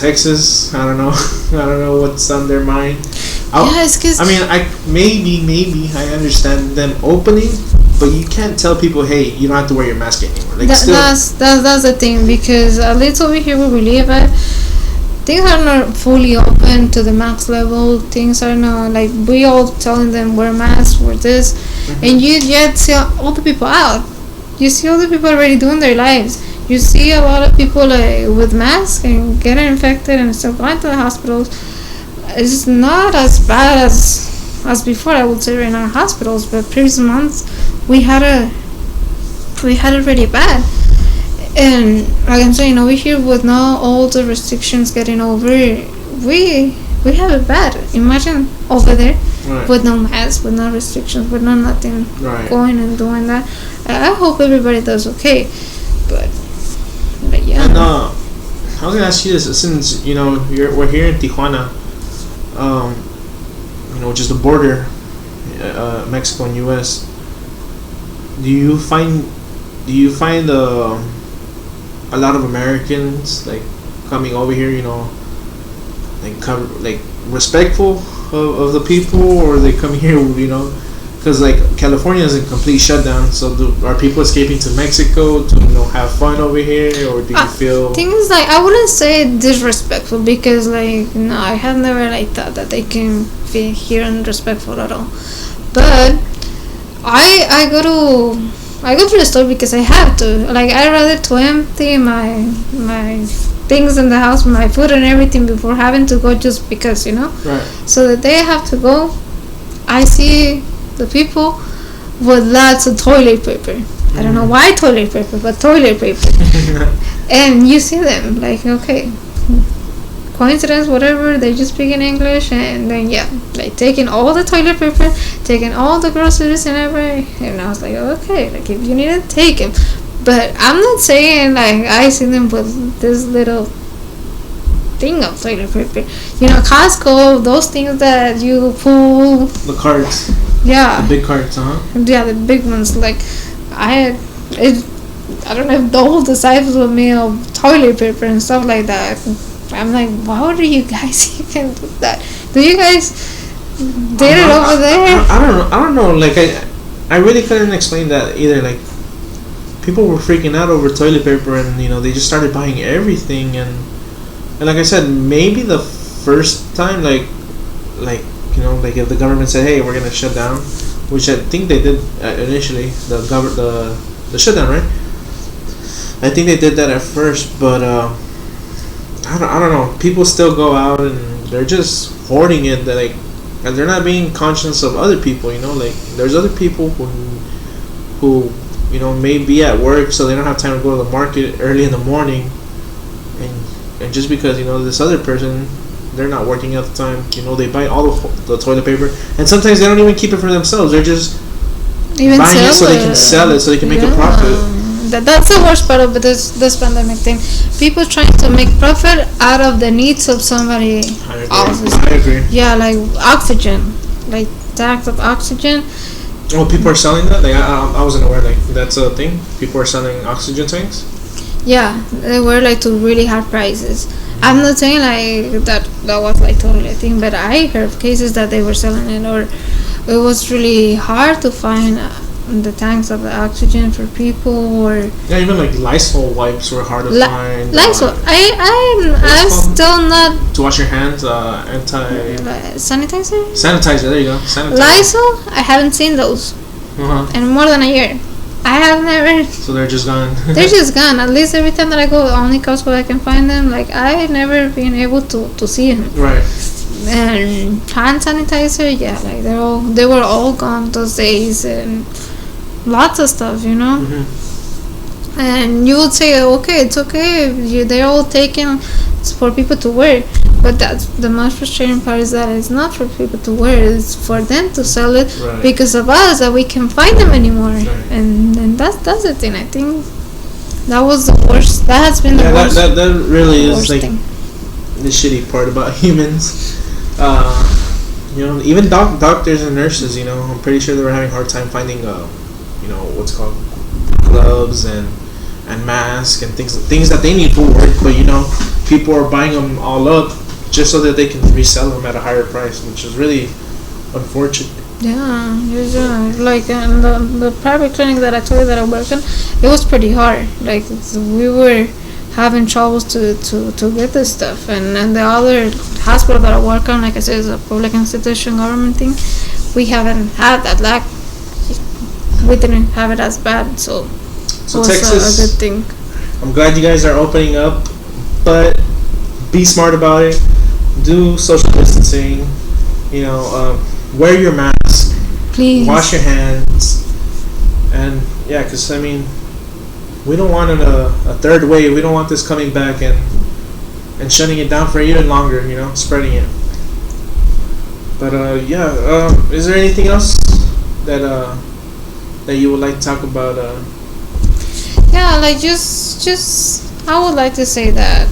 Texas. I don't know. I don't know what's on their mind. It's because I mean, maybe I understand them opening, but you can't tell people, hey, you don't have to wear your mask anymore. Like that's the thing, because at least over here where we live at, things are not fully open to the max level. Things are not like we all telling them wear masks, wear this, and you yet see all the people out. You see all the people already doing their lives. You see a lot of people like with masks and getting infected and still going to the hospitals. It's not as bad as before, I would say, in our hospitals, but previous months we had it really bad. And like I'm saying, over here with now all the restrictions getting over, we have it bad. Imagine over there, right, with no masks, with no restrictions, with no nothing, right, going and doing that. I hope everybody does okay, but yeah. And I was gonna ask you this, since we're here in Tijuana, which is the border, Mexico and U.S. Do you find a lot of Americans like coming over here, like respectful of the people, or they come here, because like California is in complete shutdown, so are people escaping to Mexico to have fun over here, or do you feel things like, I wouldn't say disrespectful, because like no, I have never like thought that they can be here and respectful at all, but I go to the store because I have to. Like, I rather to empty my things in the house, my food and everything, before having to go just because, Right. So the day I have to go, I see the people with lots of toilet paper. I don't know why toilet paper, but toilet paper. And you see them like, okay, coincidence, whatever, they just speak in English, and then like taking all the toilet paper, taking all the groceries and everything. And I was like, okay, like if you need it, take it. But I'm not saying like I see them with this little thing of toilet paper. Costco, those things that you pull. The carts. Yeah. The big carts, huh? Yeah, the big ones. Like I don't know if double the size of me of toilet paper and stuff like that. I'm like, how do you guys even do that? Do you guys did it over there? I don't know. Like I really couldn't explain that either. Like people were freaking out over toilet paper, and they just started buying everything, and like I said, maybe the first time, like if the government said, hey, we're gonna shut down, which I think they did initially, the shutdown, right? I think they did that at first, but I don't know. People still go out and they're just hoarding it. And they're not being conscious of other people. Like there's other people who may be at work, so they don't have time to go to the market early in the morning. And just because this other person, they're not working at the time. They buy all the toilet paper, and sometimes they don't even keep it for themselves. They're just buying it so they can sell it, so they can make a profit. That's the worst part of this pandemic thing. People trying to make profit out of the needs of somebody else. I agree. Yeah, like oxygen, like tax of oxygen. Oh, people are selling that? Like I wasn't aware. Like that's a thing. People are selling oxygen tanks. Yeah, they were like to really high prices. I'm not saying like that was like totally a thing, but I heard cases that they were selling it, or it was really hard to find the tanks of the oxygen for people, or even like LYSOL wipes were hard to find. LYSOL, I'm still not to wash your hands. Sanitizer. Sanitizer. There you go. Sanitizer. LYSOL, I haven't seen those in more than a year. I have never. So they're just gone. They're just gone. At least every time that I go, only Costco I can find them. Like I never been able to see them. Right. And hand sanitizer, like they were all gone those days, and lots of stuff, Mm-hmm. And you would say, okay, it's okay, they're all taken for people to wear, but that's the most frustrating part, is that it's not for people to wear, it's for them to sell it, right, because of us, that we can't find them anymore, right. And that's the thing. I think that was the worst. That has been the worst. That really is like thing. The shitty part about humans. Even doctors and nurses, I'm pretty sure they were having a hard time finding what's called gloves and and masks and things that they need for work, but people are buying them all up just so that they can resell them at a higher price, which is really unfortunate. Yeah, like the private clinic that I told you that I work in, it was pretty hard. Like we were having troubles to get this stuff, and the other hospital that I work on, like I said, is a public institution, government thing. We haven't had that lack. We didn't have it as bad, so it was Texas, a good thing. I'm glad you guys are opening up, but be smart about it. Do social distancing. Wear your mask. Please wash your hands, and yeah, because we don't want a third wave. We don't want this coming back and shutting it down for even longer. Spreading it. But is there anything else that you would like to talk about? Yeah, like just I would like to say that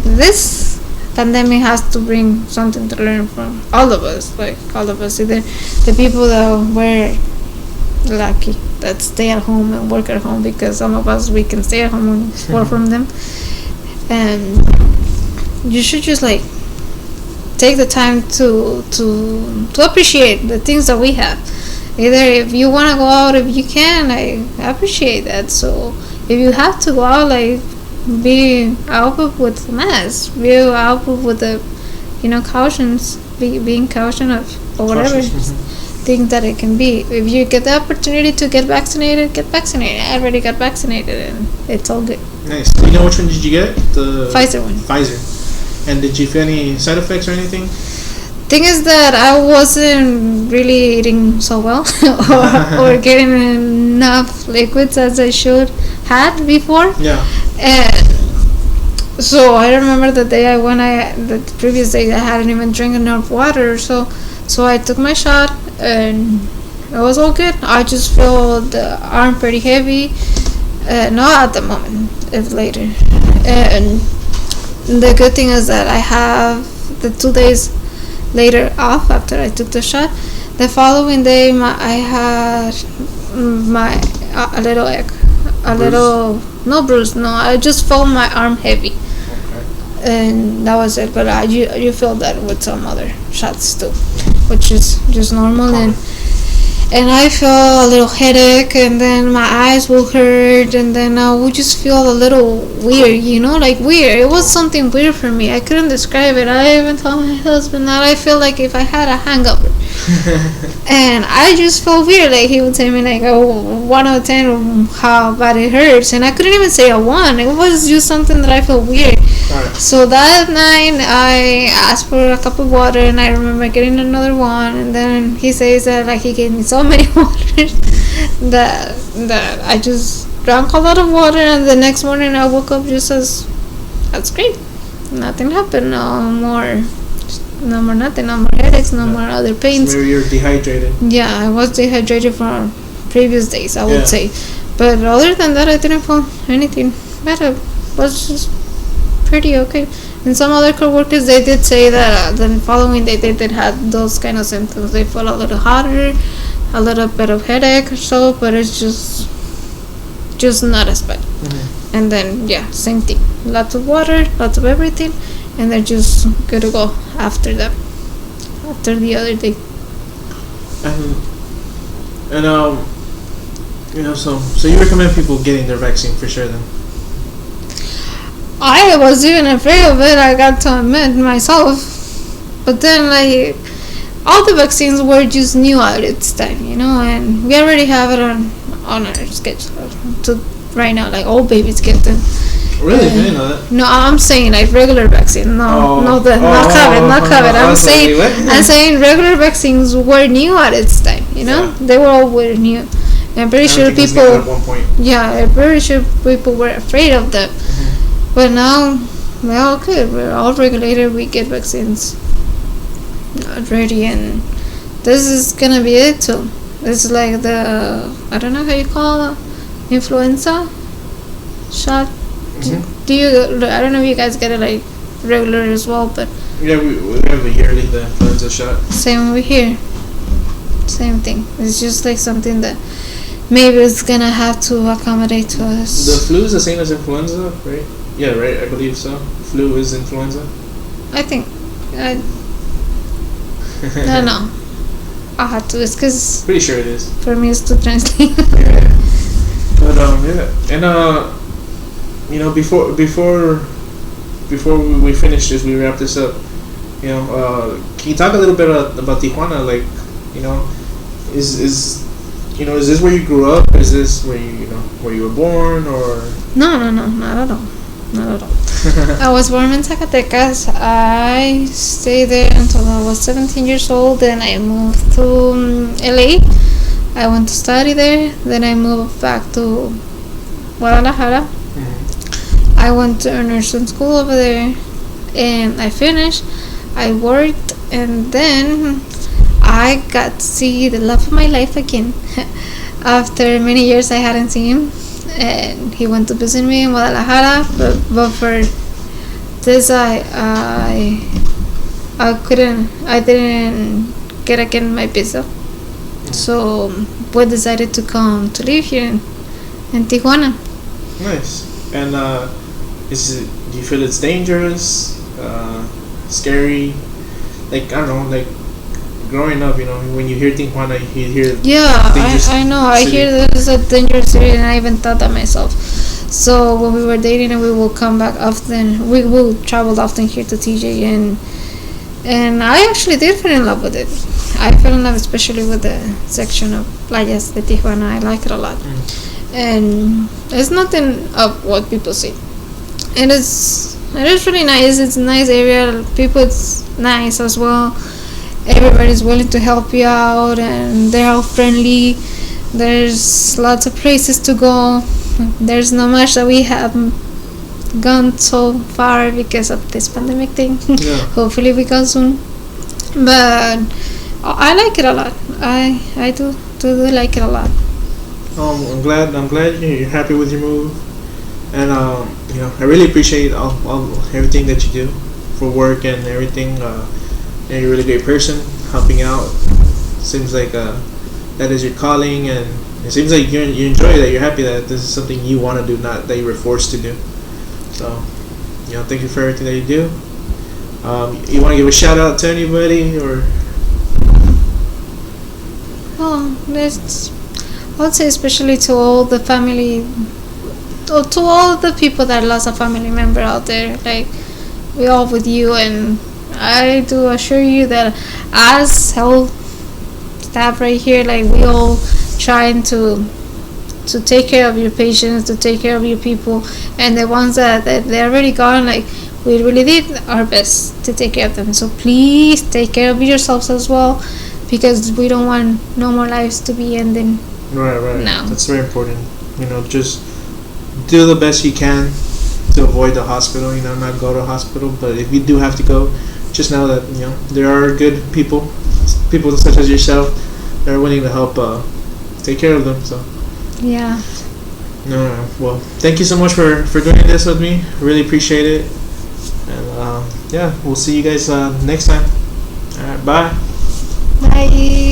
this pandemic has to bring something to learn from all of us, either the people that were lucky that stay at home and work at home, because some of us, we can stay at home and work from them, and you should just take the time to appreciate the things that we have. Either if you want to go out, if you can, I appreciate that. So if you have to go out, be out with the mask, be out with the cautions, being caution of or whatever thing that it can be. If you get the opportunity to get vaccinated, get vaccinated. I already got vaccinated and it's all good. Nice. Which one did you get? The Pfizer one. Pfizer. And did you feel any side effects or anything? Thing is that I wasn't really eating so well or getting enough liquids as I should had before. Yeah. And so I remember the previous day I hadn't even drank enough water, so I took my shot and it was all good. I just feel the arm pretty heavy, not at the moment, if later. And the good thing is that I have the 2 days later off after I took the shot. The following day I had a little egg. No bruise, no. I just felt my arm heavy. Okay. And that was it. But you feel that with some other shots too, which is just normal. And I felt a little headache, and then my eyes will hurt, and then I would just feel a little weird, weird. It was something weird for me. I couldn't describe it. I even told my husband that I feel like if I had a hangover. And I just felt weird. He would tell me 1 out of 10 how bad it hurts, and I couldn't even say a 1. It was just something that I felt weird. Right. So that night I asked for a cup of water, and I remember getting another one, and then he says that he gave me so many waters that I just drank a lot of water, and the next morning I woke up just as great. Nothing happened. No more nothing. No more headaches. No more other pains. So maybe you're dehydrated. Yeah, I was dehydrated from previous days, I would say. But other than that, I didn't feel anything bad. I was just pretty okay. And some other coworkers, they did say that the following day they did have those kind of symptoms. They felt a little hotter, a little bit of headache or so, but it's just not as bad. Mm-hmm. And then same thing. Lots of water, lots of everything, and they're just good to go after that. After the other day. So you recommend people getting their vaccine for sure then? I was even afraid of it, I got to admit myself. But then all the vaccines were just new at its time, and we already have it on our schedule to right now, all babies get them. Really? I didn't know that. No, I'm saying regular vaccine. Not COVID. I'm saying regular vaccines were new at its time, Yeah. They were all new. I'm pretty sure people at one point. Yeah, I'm pretty sure people were afraid of that. Mm-hmm. But now we're all good. We're all regulated. We get vaccines ready, and this is gonna be it too. It's like the I don't know how you call it, influenza shot. Mm-hmm. Do you? I don't know if you guys get it regular as well, but yeah, we have a yearly the influenza shot. Same over here. Same thing. It's just something that maybe it's gonna have to accommodate to us. The flu is the same as influenza, right? Yeah, right. I believe so. Flu is influenza. I think. I don't know. I'll have to. It's because Pretty sure it is. for me it's to translate. Yeah. But yeah, and before we finish this, we wrap this up. Can you talk a little bit about Tijuana? Like, is this where you grew up? Is this where you were born, or? No, not at all. Not at all. I was born in Zacatecas. I stayed there until I was 17 years old. Then I moved to LA. I went to study there. Then I moved back to Guadalajara. Mm-hmm. I went to nursing school over there, and I finished. I worked, and then I got to see the love of my life again. After many years I hadn't seen him, and he went to visit me in Guadalajara, but for this I didn't get again my visa, so we decided to come to live here in Tijuana. Nice. And do you feel it's dangerous, scary? Like, I don't know, like growing up, when you hear Tijuana, you hear I know. I hear that it's a dangerous city, and I even thought that myself. So when we were dating, and we will come back often, we will travel often here to TJ, and I actually did fall in love with it. I fell in love especially with the section of playas de Tijuana. I like it a lot. And it's nothing of what people say. It is really nice. It's a nice area. People, it's nice as well. Everybody's willing to help you out, and they're all friendly. There's lots of places to go. There's not much that we haven't gone so far because of this pandemic thing. Yeah. Hopefully we go soon. But I like it a lot. I do like it a lot. I'm glad you're happy with your move, and I really appreciate all everything that you do for work and everything. You're a really great person, helping out. Seems like that is your calling, and it seems like you enjoy that. You're happy that this is something you want to do, not that you were forced to do. So, thank you for everything that you do. You want to give a shout out to anybody, or? Oh, I would say especially to all the family, to all the people that lost a family member out there. Like, we all with you, and I do assure you that as health staff right here, like, we all trying to take care of your patients, to take care of your people, and the ones that they're already gone, like, we really did our best to take care of them. So please take care of yourselves as well, because we don't want no more lives to be ending. Right. No. That's very important. Just do the best you can to avoid the hospital. Not go to hospital, but if you do have to go, just know that there are good people such as yourself that are willing to help take care of them. So Yeah. no. Well, thank you so much for doing this with me. Really appreciate it. And we'll see you guys next time. All right, bye. Bye.